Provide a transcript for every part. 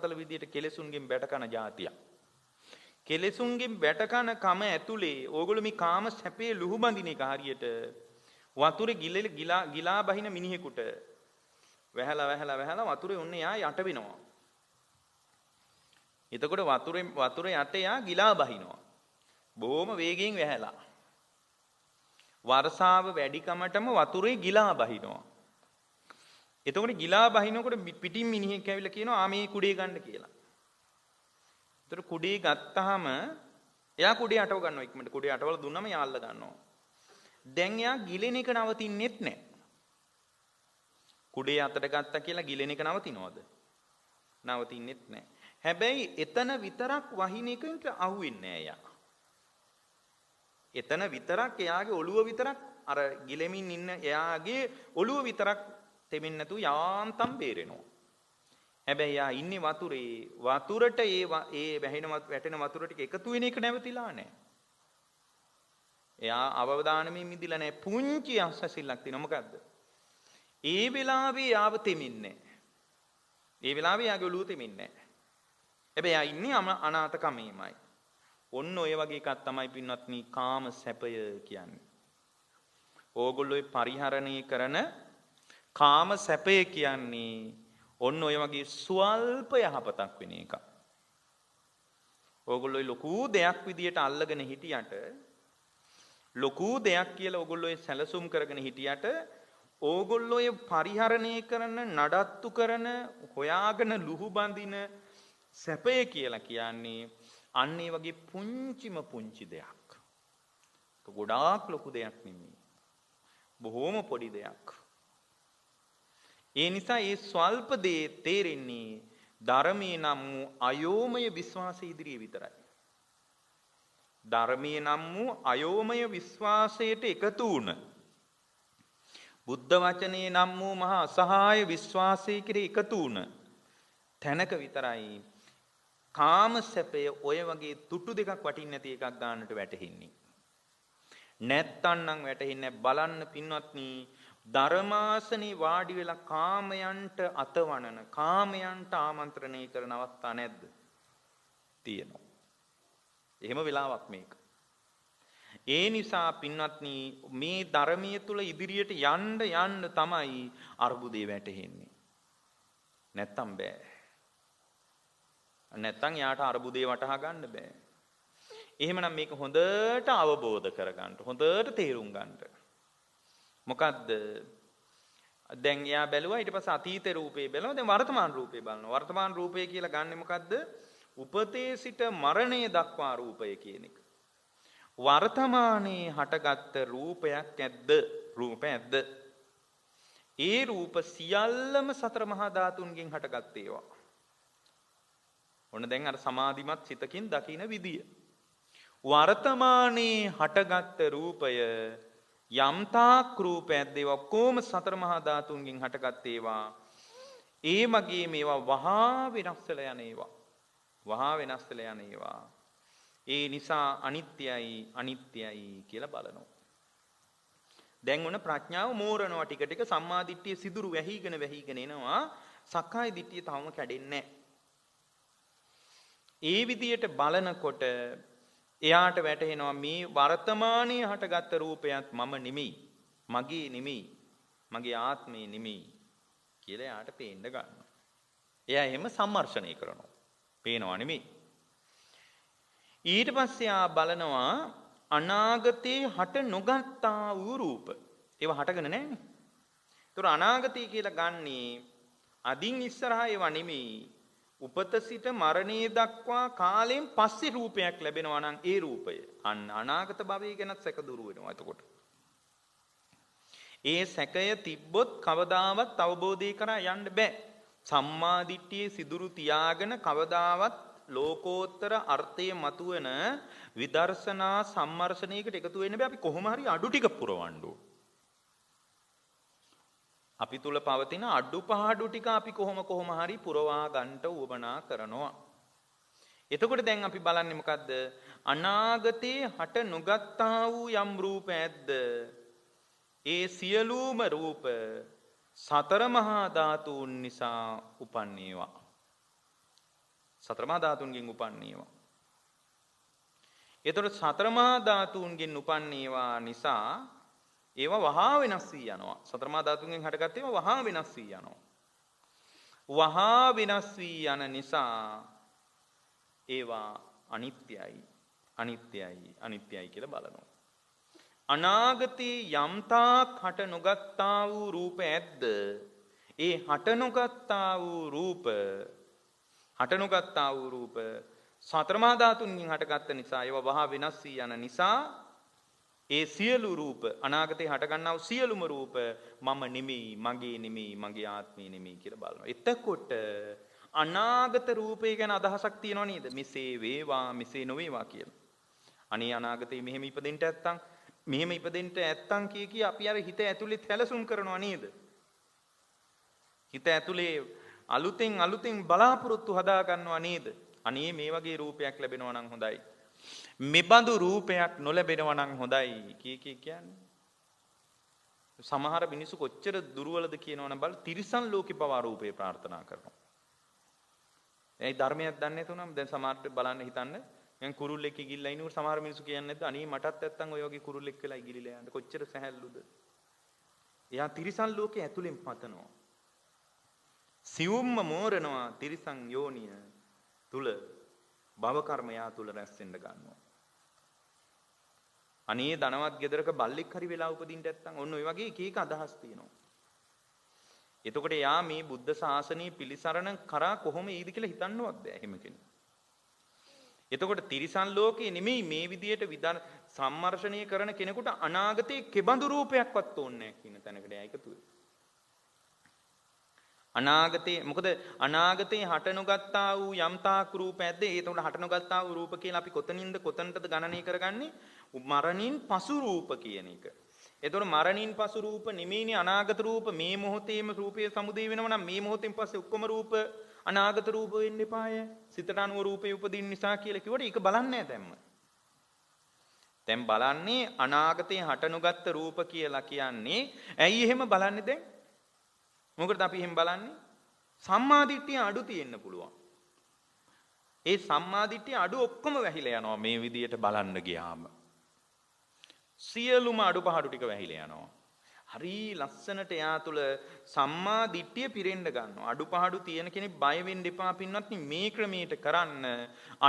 බරපතල විදියට කෙලෙසුන්ගෙන් බැට කන જાතියක්. කෙලෙසුන්ගෙන් බැට කන කම ඇතුලේ ඕගොල්ලෝ මේ කාම සැපේ ලුහු බඳින එක හරියට වතුරේ ගිලා බහින මිනිහෙකුට වැහලා වතුරේ ඔන්න යා යට වෙනවා. එතකොට වතුරේ යට යා ගිලා බහිනවා. බොහොම වේගයෙන් වැහැලා. වර්ෂාව වැඩිකමටම වතුරේ ගිලා බහිනවා. එතකොට ගිලා බහිනකොට පිටින් මිනිහෙක් ඇවිල්ලා කියනවා මේ කුඩේ ගන්න කියලා. එතකොට කුඩේ ගත්තාම එයා කුඩේ අටව ගන්නවා ඉක්මනට. කුඩේ අටවල දුන්නම එයා අල්ල ගන්නවා. දැන් එයා ගිලෙන එක නවතින්නෙත් නැහැ. කුඩේ අතට ගත්තා කියලා ගිලෙන එක නවතිනවද? නවතින්නෙත් නැහැ. හැබැයි එතන විතරක් වහින එකට අහුවෙන්නේ නැහැ එයා. එතන විතරක් එයාගේ ඔළුව විතරක් අර ගිලෙමින් ඉන්න එයාගේ ඔළුව විතරක් තෙමින් නැතුව යාන්තම් බේරෙනවා. හැබැයි යා ඉන්නේ වතුරට ඒ වැටෙන වතුර ටික එකතු වෙන එක නැවතිලා නැහැ. එයා අවදානමෙන් මිදිලා නැහැ. පුංචි අස්සසිල්ලක් තියෙනවා. මොකද්ද? ඒ වෙලාවේ යාව තෙමින්නේ නැහැ. ඒ වෙලාවේ යාගේ ඔළුව තෙමින්නේ නැහැ. හැබැයි යා ඉන්නේ අනාථකමේමයි. ඔන්න ඔය වගේ එකක් තමයි පින්වත්නි කාම සැපය කියන්නේ. ඕගොල්ලෝ පරිහරණය කරන කාම සැපය කියන්නේ ඔන්න ඔය වගේ ස්වල්ප යහපතක් වෙන එක. ඕගොල්ලෝ ලොකු දෙයක් විදියට අල්ලගෙන හිටියට ලොකු දෙයක් කියලා ඕගොල්ලෝ සැලසුම් කරගෙන හිටියට ඕගොල්ලෝ පරිහරණය කරන නඩත්තු කරන හොයාගෙන ලුහු බඳින සැපය කියලා කියන්නේ අන්න ඒ වගේ පුංචි දෙයක්. ගොඩාක් ලොකු දෙයක් නෙමෙයි. බොහෝම පොඩි දෙයක්. ඒ නිසා මේ ස්වල්ප දේ තේරෙන්නේ ධර්මයේ නම් වූ අයෝමය විශ්වාසය ඉදිරියේ විතරයි. ධර්මයේ නම් වූ අයෝමය විශ්වාසයට එකතු වුණ බුද්ධ වචනේ නම් වූ මහා අසහාය විශ්වාසයේ කෙරේ එකතු වුණ තැනක විතරයි කාම සැපය ඔය වගේ තුට්ටු දෙකක් වටින්නේ නැති එකක් ගන්නට වැටෙන්නේ. නැත්තම් නම් වැටෙන්නේ බලන්න පින්වත්නි ධර්මාසනේ වාඩි වෙලා කාමයන්ට අතවනන කාමයන්ට ආමන්ත්‍රණය කරන අවස්ථා නැද්ද? තියෙනවා. එහෙම වෙලාවක් මේක. ඒ නිසා පින්වත්නි මේ ධර්මයේ තුල ඉදිරියට යන්න තමයි අර්බුදේ වැටෙන්නේ. නැත්තම් බෑ. නැත්තම් යාට අර්බුදේ වටහා ගන්න බෑ. එහෙමනම් මේක හොඳට අවබෝධ කරගන්න, හොඳට තේරුම් ගන්න. මොකද්ද? දැන් එයා බැලුවා ඊට පස්සේ අතීත රූපේ බැලුවා දැන් වර්තමාන රූපේ බලනවා. වර්තමාන රූපය කියලා ගන්නෙ මොකද්ද? උපතේ සිට මරණය දක්වා රූපය කියන එක. වර්තමානයේ හටගත්ත රූපයක් ඇද්ද? රූප ඇද්ද? ඒ රූප සියල්ලම සතර මහා ධාතුන්ගෙන් හටගත් ඒවා. ඔන්න දැන් අර සමාධිමත් සිතකින් දකින විදිය. වර්තමානයේ හටගත්ත රූපය යම්තාක් රූපයක්ද ඒවා කොහොම සතර මහා ධාතුන්ගෙන් හටගත් ඒවා. ඒ මගේ මේවා වහා වෙනස් වෙලා යන ඒවා. වහා වෙනස් වෙලා යන ඒවා. ඒ නිසා අනිත්‍යයි කියලා බලනවා. දැන් ඔන්න ප්‍රඥාව මෝරනවා ටික ටික සම්මා දිට්ඨිය සිදුරු වැහිගෙන එනවා. සක්කාය දිට්ඨිය තවම කැඩෙන්නේ නැහැ. ඒ විදියට බලනකොට එයාට වැටහෙනවා මේ වර්තමානයේ හටගත්ත රූපයත් මම නෙමෙයි, මගේ නෙමෙයි, මගේ ආත්මේ නෙමෙයි කියලා එයාට පේන්න ගන්නවා. එයා එහෙම සම්මර්ෂණය කරනවා. පේනවා නෙමෙයි. ඊට පස්සේ ආ බලනවා අනාගතේ හට නොගත්තා වූ රූප. ඒවා හටගෙන නැහැ. ඒතර අනාගතය කියලා ගන්නේ අදින් ඉස්සරහා ඒවා නෙමෙයි. උපත සිට මරණය දක්වා කාලයෙන් පස්සේ රූපයක් ලැබෙනවා නම් ඒ රූපය අන්න අනාගත භවය ගැනත් සැක දුරු වෙනවා. එතකොට ඒ සැකය තිබ්බොත් කවදාවත් අවබෝධය කරා යන්න බෑ. සම්මා දිට්ඨියේ සිදුරු තියාගෙන කවදාවත් ලෝකෝත්තර අර්ථයේ මතුවෙන විදර්ශනා සම්මර්ෂණයකට එකතු වෙන්න බෑ. අපි කොහොම හරි අඩු ටික පුරවන්න ඕන. අපි තුල පවතින අඩුපාඩු ටික අපි කොහොම හරි පුරවා ගන්නට උවමනා කරනවා. එතකොට දැන් අපි බලන්නේ මොකද්ද? අනාගතේ හට නොගත්තා වූ යම් රූප ඇද්ද? ඒ සියලුම රූප සතර මහා ධාතුන් නිසා උපන්නේවා. සතර මහා ධාතුන්ගෙන් උපන්නේවා. එතකොට සතර මහා ධාතුන්ගෙන් උපන්නේවා නිසා ඒවා වහා වෙනස් වී යනවා. සතර මහා ධාතුන්ගෙන් හටගත් ඒවා වහා වෙනස් වී යනවා. වහා වෙනස් වී යන නිසා ඒවා අනිත්‍යයි අනිත්‍යයි අනිත්‍යයි කියලා බලනවා. අනාගතේ යම්තාක් හට නොගත්තා වූ රූප ඇද්ද? ඒ හට නොගත්තා වූ රූප සතර මහා ධාතුන්ගෙන් හටගත්ත නිසා ඒවා වහා වෙනස් වී යන නිසා ඒ සියලු රූප අනාගතේ හටගන්නා වූ සියලුම රූප මම නෙමෙයි, මගේ නෙමෙයි, මගේ ආත්මේ නෙමෙයි කියලා බලනවා. එතකොට අනාගත රූපය ගැන අදහසක් තියනව නේද? මෙසේ වේවා මෙසේ නොවේවා කියලා. අනේ අනාගතේ මෙහෙම ඉපදෙන්න නැත්තම් මෙහෙම ඉපදෙන්න නැත්තම් කිය අපි අර හිත ඇතුලේ සැලසුම් කරනවා නේද? හිත ඇතුලේ අලුතෙන් බලාපොරොත්තු හදා ගන්නවා නේද? අනේ මේ වගේ රූපයක් ලැබෙනවා නම් හොඳයි. මෙබඳු රූපයක් නොලැබෙනවා නම් හොඳයි කියන්නේ. සමහර මිනිස්සු කොච්චර දුර්වලද කියනවනම් බල තිරිසන් ලෝකේ පවා රූපේ ප්‍රාර්ථනා කරනවා. ඒ ධර්මයක් දන්නේ නැතුණම් දැන් සමහරට බලන්න හිතන්න මම කුරුල්ලෙක් ඉගිල්ලා ඉන්නකොට සමහර මිනිස්සු කියන්නේ නැද්ද අනේ මටත් නැත්තම් ඔය වගේ කුරුල්ලෙක් වෙලා ඉගිලිලා යන්න කොච්චර සැහැල්ලුද. එයා තිරිසන් ලෝකේ ඇතුලෙන් පතනවා. සියුම්ම මෝරනවා තිරිසන් යෝනිය තුල භව කර්මයා තුල රැස් වෙන්න ගන්නවා. අනේ ධනවත් ගෙදරක බල්ලෙක් හරි වෙලා උපදින්න නැත්තම් ඔන්න ඔය වගේ එක අදහස් තියෙනවා. එතකොට යා මේ බුද්ධ ශාසනය පිළිසරණ කරා කොහොම එයිද කියලා හිතන්නවත් බෑ එහෙම කෙනෙක්. එතකොට තිරිසන් ලෝකේ නෙමෙයි මේ විදියට විධාන සම්මර්ෂණය කරන කෙනෙකුට අනාගතේ කෙබඳු රූපයක්වත් ඕනේ නැහැ කියන තැනකට එයා එකතු වෙනවා. අනාගතේ මොකද අනාගතේ හට නොගත්තා වූ යම්තාක් රූප ඇද්ද? ඒතකොට හට නොගත්තා වූ රූප කියලා අපි කොතනටද ගණනය කරගන්නේ? මරණින් පසු රූප කියන එක. එතකොට මරණින් පසු රූප නෙමෙයිනේ අනාගත රූප. මේ මොහොතේම රූපයේ සමුදේ වෙනවා නම් මේ මොහොතෙන් පස්සේ ඔක්කොම රූප අනාගත රූප වෙන්න එපාය. සිතට අනුව රූපේ උපදින්න නිසා කියලා කිව්වට ඒක බලන්නේ නැහැ දැන් බලන්නේ අනාගතේ හට නොගත්ත රූප කියලා කියන්නේ. ඇයි එහෙම බලන්නේ දැන්? මොකටද අපි එහෙම බලන්නේ? සම්මාදිට්ඨිය අඩු තියෙන්න පුළුවන්. ඒ සම්මාදිට්ඨිය අඩු ඔක්කොම වැහිලා යනවා මේ විදියට බලන්න ගියාම. සියලුම අඩුපහඩු ටික වැහිලා යනවා. හරි ලස්සනට එයා තුල සම්මා දිට්ඨිය පිරෙන්න ගන්නවා. අඩුපහඩු තියෙන කෙනෙක් බය වෙන්න එපා පින්වත්නි. මේ ක්‍රමයට කරන්න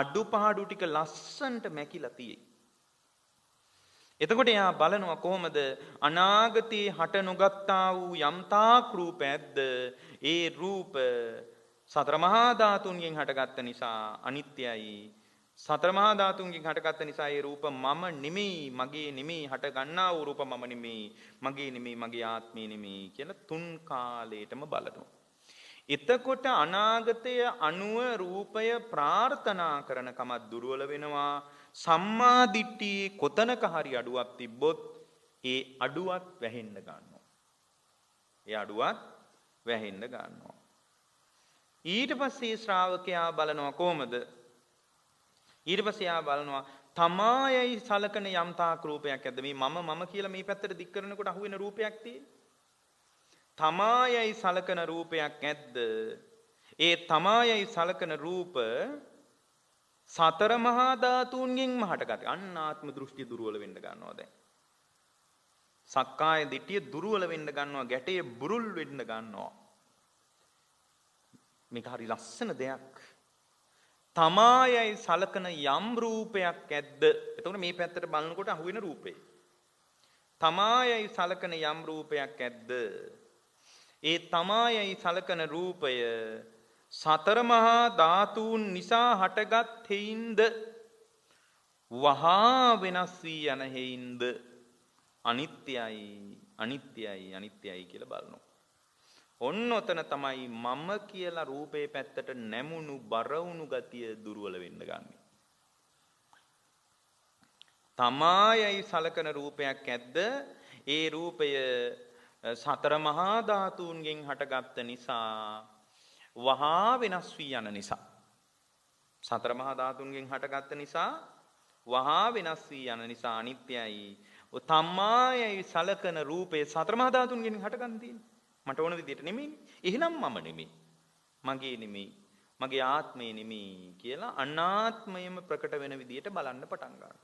අඩුපහඩු ටික ලස්සනට මැකිලා තියෙයි. එතකොට එයා බලනවා කොහොමද අනාගතේ හට නොගත්තා වූ යම්තාක් රූප ඇද්ද? ඒ රූප සතර මහා ධාතුන්ගෙන් හටගත්ත නිසා අනිත්‍යයි. සතර මහා ධාතුන්ගෙන් හටගත්ත නිසා ඒ රූප මම නෙමෙයි, මගේ නෙමෙයි, හට ගන්නා වූ රූප මම නෙමෙයි, මගේ නෙමෙයි, මගේ ආත්මේ නෙමෙයි කියලා තුන් කාලයටම බලනවා. එතකොට අනාගතය අනුව රූපය ප්‍රාර්ථනා කරන කම දුර්වල වෙනවා. සම්මා දිට්ඨියේ කොතනක හරි අඩුවක් තිබ්බොත් ඒ අඩුවත් වැහෙන්න ගන්නවා. ඒ අඩුවත් වැහෙන්න ගන්නවා. ඊට පස්සේ ශ්‍රාවකයා බලනවා කොහමද? ඊට පස්සේ යා බලනවා තමායයි සලකන යම්තාක් රූපයක් ඇද්ද? මේ මම කියලා මේ පැත්තට දික් කරනකොට අහුවෙන රූපයක් තියෙන්නේ. තමායයි සලකන රූපයක් ඇද්ද? ඒ තමායයි සලකන රූප සතර මහා ධාතුන්ගෙන්ම හටගත්. අන්න ආත්ම දෘෂ්ටි දුර්වල වෙන්න ගන්නවා දැන්. සක්කාය දිට්ඨිය දුර්වල වෙන්න ගන්නවා. ගැටේ බුරුල් වෙන්න ගන්නවා. මේක හරි ලස්සන දෙයක්. තමායයි සලකන යම් රූපයක් ඇද්ද? එතකොට මේ පැත්තට බලනකොට අහුවෙන රූපේ. තමායයි සලකන යම් රූපයක් ඇද්ද? ඒ තමායයි සලකන රූපය සතර මහා ධාතුන් නිසා හටගත් හේින්ද වහා වෙනස් වී යන හේින්ද අනිත්‍යයි අනිත්‍යයි අනිත්‍යයි කියලා බලනවා. ඔන්න ඔතන තමයි මම කියලා රූපේ පැත්තට නැමුණු බරවුණු ගතිය දුර්වල වෙන්න ගන්නෙ. තමායයි සලකන රූපයක් ඇද්ද? ඒ රූපය සතර මහා ධාතුන්ගෙන් හටගත්ත නිසා වහා වෙනස් වී යන නිසා. සතර මහා ධාතුන්ගෙන් හටගත්ත නිසා වහා වෙනස් වී යන නිසා අනිත්‍යයි. තමායයි සලකන රූපේ සතර මහා ධාතුන්ගෙන් හටගන්න තියෙන්නේ. මට ඕන විදිහට නෙමෙයි. එහෙනම් මම නෙමෙයි. මගේ නෙමෙයි. මගේ ආත්මය නෙමෙයි කියලා අනාත්මයම ප්‍රකට වෙන විදියට බලන්න පටන් ගන්නවා.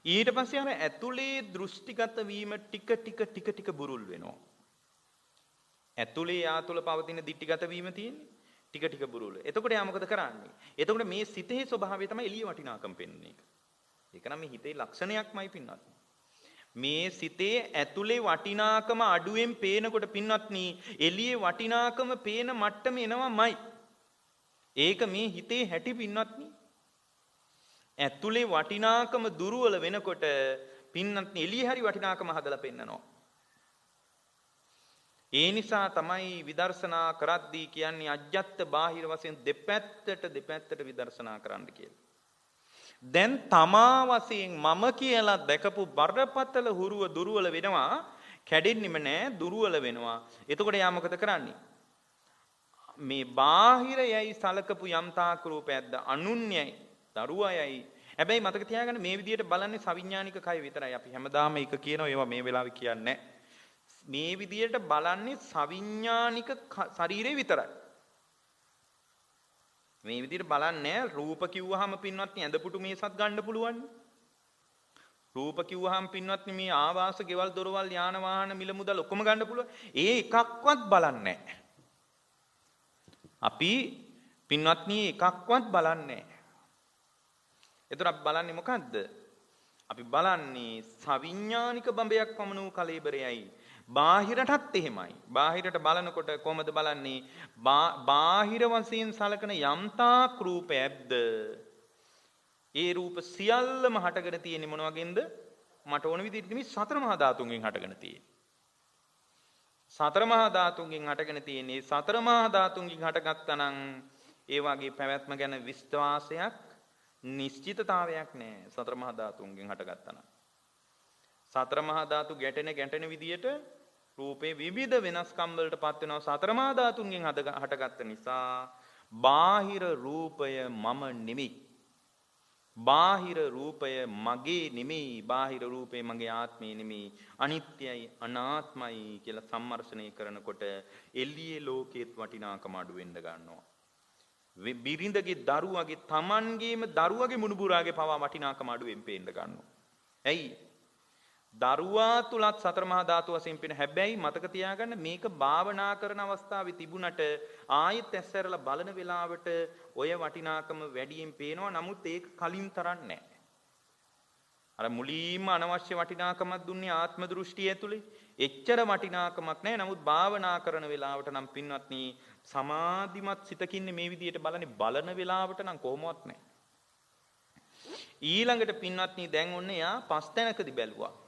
ඊට පස්සේ අර ඇතුලේ දෘෂ්ටිගත වීම ටික ටික බුරුල් වෙනවා. ඇතුලේ ආතුල පවතින දිටිගත වීම තියෙන්නේ ටික ටික බුරුල්. එතකොට යා මොකද කරන්නේ? එතකොට මේ සිතේ ස්වභාවය තමයි එළිය වටිනාකම පෙන්වන්නේ. ඒක නම් මේ හිතේ ලක්ෂණයක්මයි පින්නත්. මේ සිතේ ඇතුලේ වටිනාකම අඩුවෙන් පේනකොට පින්නත්නි එළියේ වටිනාකම පේන මට්ටම එනවමයි. ඒක මේ හිතේ හැටි පින්නත්නි. ඇතුලේ වටිනාකම දුර්වල වෙනකොට පින්නත්නි එළියේ හරි වටිනාකම හදලා පෙන්නනවා. ඒ නිසා තමයි විදර්ශනා කරද්දී කියන්නේ අජ්ජත් බාහිර වශයෙන් දෙපැත්තට විදර්ශනා කරන්න කියලා. දැන් තමා වශයෙන් මම කියලා දැකපු බරපතල හුරුව දුර්වල වෙනවා, කැඩෙන්නෙම නෑ, දුර්වල වෙනවා. එතකොට යා මොකද කරන්නේ? මේ බාහිරයයි සලකපු යම්තාක් රූපයක්ද අනුන්‍යයි දරුවයයි. හැබැයි මතක තියාගන්න මේ විදිහට බලන්නේ සවිඥානික කය විතරයි. අපි හැමදාම එක කියනවා, ඒවා මේ වෙලාවේ කියන්නේ නෑ. මේ විදියට බලන්නේ සවිඥානික ශරීරේ විතරයි. මේ විදියට බලන්නේ රූප කිව්වහම පින්වත්නි ඇඳපුටු මේසත් ගන්න පුළුවන්. රූප කිව්වහම පින්වත්නි මේ ආවාස, ගෙවල්, දොරවල්, යාන වාහන, මිල මුදල් ඔක්කොම ගන්න පුළුවන්. ඒ එකක්වත් බලන්නේ නැහැ. අපි පින්වත්නි එකක්වත් බලන්නේ නැහැ. ඒතර අපි බලන්නේ මොකද්ද? අපි බලන්නේ සවිඥානික බඹයක් වමන වූ කලෙබරයයි. බාහිරටත් එහෙමයි. බාහිරට බලනකොට කොහොමද බලන්නේ? බාහිර වශයෙන් සලකන යම්තාක් රූපයක්ද ඒ රූප සියල්ලම හටගෙන තියෙන්නේ මොන වගේන්ද? මට ඕන විදිහට මේ සතර මහා ධාතුන්ගෙන් හටගෙන තියෙන්නේ. සතර මහා ධාතුන්ගෙන් හටගෙන තියෙන්නේ. සතර මහා ධාතුන්ගෙන් හටගත්තා නම් ඒ වගේ පැවැත්ම ගැන විශ්වාසයක්, නිශ්චිතතාවයක් නැහැ. සතර මහා ධාතුන්ගෙන් හටගත්තා නම් සතර මහා ධාතු ගැටෙන විදියට රූපේ විවිධ වෙනස්කම් වලට පත් වෙනවා. සතර මහා ධාතුන්ගෙන් හටගත්ත නිසා බාහිර රූපය මම නෙමෙයි. බාහිර රූපය මගේ නෙමෙයි. බාහිර රූපය මගේ ආත්මය නෙමෙයි. අනිත්‍යයි, අනාත්මයි කියලා සම්මර්ෂණය කරනකොට එළියේ ලෝකෙත් වටිනාකම අඩු වෙන්න ගන්නවා. බිරිඳගේ දරුවගේ Tamanගේම දරුවගේ මුණුබුරාගේ පවා වටිනාකම අඩුවෙන් පේන්න ගන්නවා. ඇයි? දරුවා තුලත් සතර මහා ධාතු වශයෙන් පේන. හැබැයි මතක තියාගන්න මේක භාවනා කරන අවස්ථාවේ තිබුණට ආයෙත් ඇස්සරලා බලන වෙලාවට ඔය වටිනාකම වැඩියෙන් පේනවා. නමුත් ඒක කලින් තරම් නැහැ. අර මුලින්ම අනවශ්‍ය වටිනාකමක් දුන්නේ ආත්ම දෘෂ්ටිය ඇතුලේ. එච්චර වටිනාකමක් නැහැ. නමුත් භාවනා කරන වෙලාවට නම් පින්වත්නි සමාධිමත් සිතකින් මේ විදියට බලන වෙලාවට නම් කොහොමවත් නැහැ. ඊළඟට පින්වත්නි දැන් ඔන්න යා පස් තැනකදී බැලුවා.